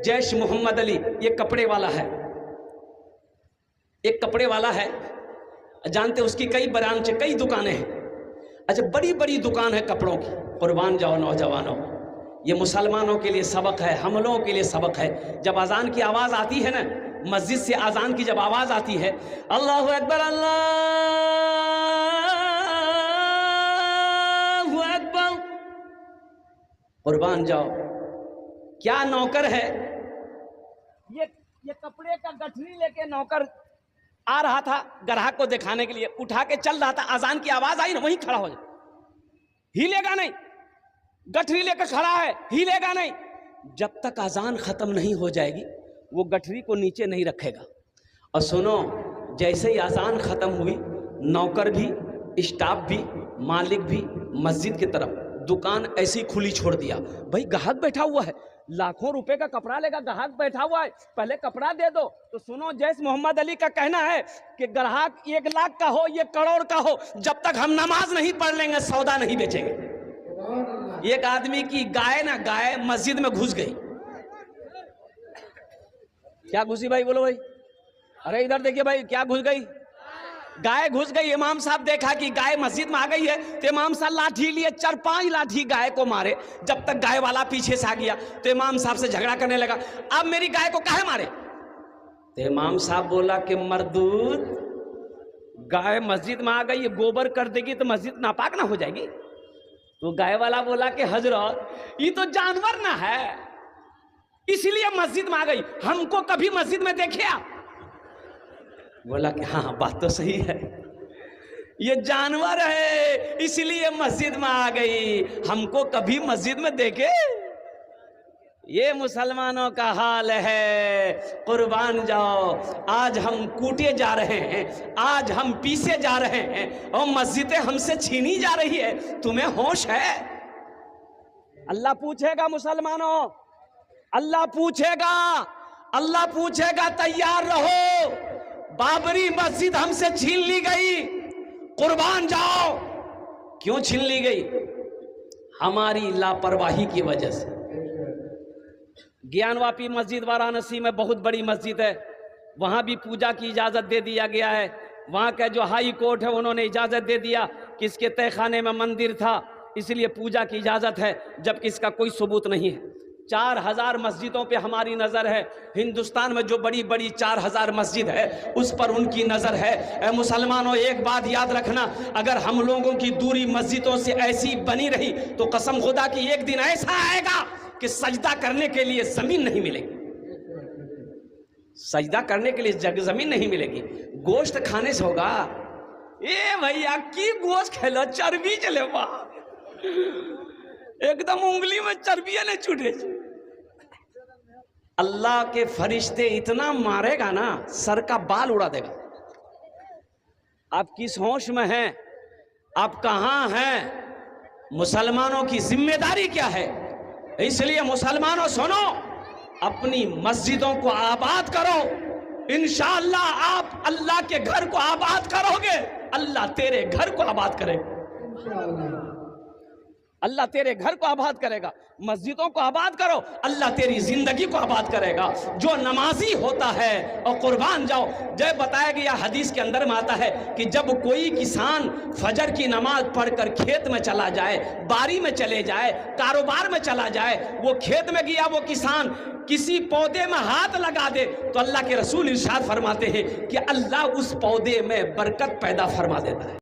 जैश मोहम्मद अली, ये कपड़े वाला है, एक कपड़े वाला है, जानते उसकी कई ब्रांच, कई दुकानें हैं। अच्छा, बड़ी बड़ी दुकान है कपड़ों की। कुर्बान जाओ नौजवानों, ये मुसलमानों के लिए सबक है, हम लोगों के लिए सबक है। जब अजान की आवाज़ आती है ना, मस्जिद से अजान की जब आवाज़ आती है, अल्लाहु अकबर अल्लाहु अकबर, कुर्बान जाओ, क्या नौकर है ये कपड़े का गठरी लेके नौकर आ रहा था ग्राहक को दिखाने के लिए, उठा के चल रहा था। अजान की आवाज आई ना, वहीं खड़ा हो जाए, हिलेगा नहीं। गठरी लेकर खड़ा है, हिलेगा नहीं। जब तक अजान खत्म नहीं हो जाएगी वो गठरी को नीचे नहीं रखेगा। और सुनो, जैसे ही अजान खत्म हुई, नौकर भी, स्टाफ भी, मालिक भी मस्जिद की तरफ, दुकान ऐसी खुली छोड़ दिया। भाई ग्राहक बैठा हुआ है, लाखों रुपए का कपड़ा लेगा, ग्राहक बैठा हुआ है, पहले कपड़ा दे दो। तो सुनो, जैसे मोहम्मद अली का कहना है कि ग्राहक 1 लाख का हो, 1 करोड़ का हो, जब तक हम नमाज नहीं पढ़ लेंगे सौदा नहीं बेचेंगे। एक आदमी की गाय मस्जिद में घुस गई। क्या घुसी भाई, बोलो भाई। अरे इधर देखिए भाई, क्या घुस गई? गाय घुस गई। इमाम साहब देखा कि गाय मस्जिद में आ गई है, तो इमाम साहब लाठी लिए, 4-5 लाठी गाय को मारे। जब तक गाय वाला पीछे से आ गया तो इमाम साहब से झगड़ा करने लगा, अब मेरी गाय को काहे मारे? तो इमाम साहब बोला कि मर्दूद, गाय मस्जिद में आ गई, ये गोबर कर देगी तो मस्जिद नापाक ना हो जाएगी? तो गाय वाला बोला कि हजरत, ये तो जानवर ना है, इसलिए मस्जिद में आ गई, हमको कभी मस्जिद में देखे आप? बोला कि हाँ, बात तो सही है, ये जानवर है इसलिए मस्जिद में आ गई, हमको कभी मस्जिद में देखे? ये मुसलमानों का हाल है। कुर्बान जाओ, आज हम कूटे जा रहे हैं, आज हम पीसे जा रहे हैं और मस्जिदें हमसे छीनी जा रही है। तुम्हें होश है? अल्लाह पूछेगा मुसलमानों, अल्लाह पूछेगा, अल्लाह पूछेगा, तैयार रहो। बाबरी मस्जिद हमसे छीन ली गई, कुर्बान जाओ। क्यों छीन ली गई? हमारी लापरवाही की वजह से। ज्ञानवापी मस्जिद वाराणसी में बहुत बड़ी मस्जिद है, वहां भी पूजा की इजाजत दे दिया गया है। वहां का जो हाई कोर्ट है उन्होंने इजाजत दे दिया कि इसके तहखाने में मंदिर था इसलिए पूजा की इजाजत है, जबकि इसका कोई सबूत नहीं है। 4000 मस्जिदों पे हमारी नज़र है। हिंदुस्तान में जो बड़ी बड़ी 4000 मस्जिद है उस पर उनकी नज़र है। मुसलमानों, एक बात याद रखना, अगर हम लोगों की दूरी मस्जिदों से ऐसी बनी रही तो कसम खुदा की एक दिन ऐसा आएगा कि सजदा करने के लिए ज़मीन नहीं मिलेगी, सजदा करने के लिए ज़मीन नहीं मिलेगी। गोश्त खाने से होगा। ए भैया की गोश्त खेलो, चर्बी चले, एकदम उंगली में चर्बियां नहीं छूटे। अल्लाह के फरिश्ते इतना मारेगा ना, सर का बाल उड़ा देगा। आप किस होश में हैं? आप कहां हैं? मुसलमानों की जिम्मेदारी क्या है? इसलिए मुसलमानों सुनो, अपनी मस्जिदों को आबाद करो। इंशाअल्लाह आप अल्लाह के घर को आबाद करोगे, अल्लाह तेरे घर को आबाद करेगा। अल्लाह तेरे घर को आबाद करेगा। मस्जिदों को आबाद करो, अल्लाह तेरी जिंदगी को आबाद करेगा। जो नमाजी होता है, और कुर्बान जाओ, जब बताया गया हदीस के अंदर में आता है कि जब कोई किसान फजर की नमाज पढ़कर खेत में चला जाए, बारी में चले जाए, कारोबार में चला जाए, वो खेत में गया, वो किसान किसी पौधे में हाथ लगा दे तो अल्लाह के रसूल इरशाद फरमाते हैं कि अल्लाह उस पौधे में बरकत पैदा फरमा देता है।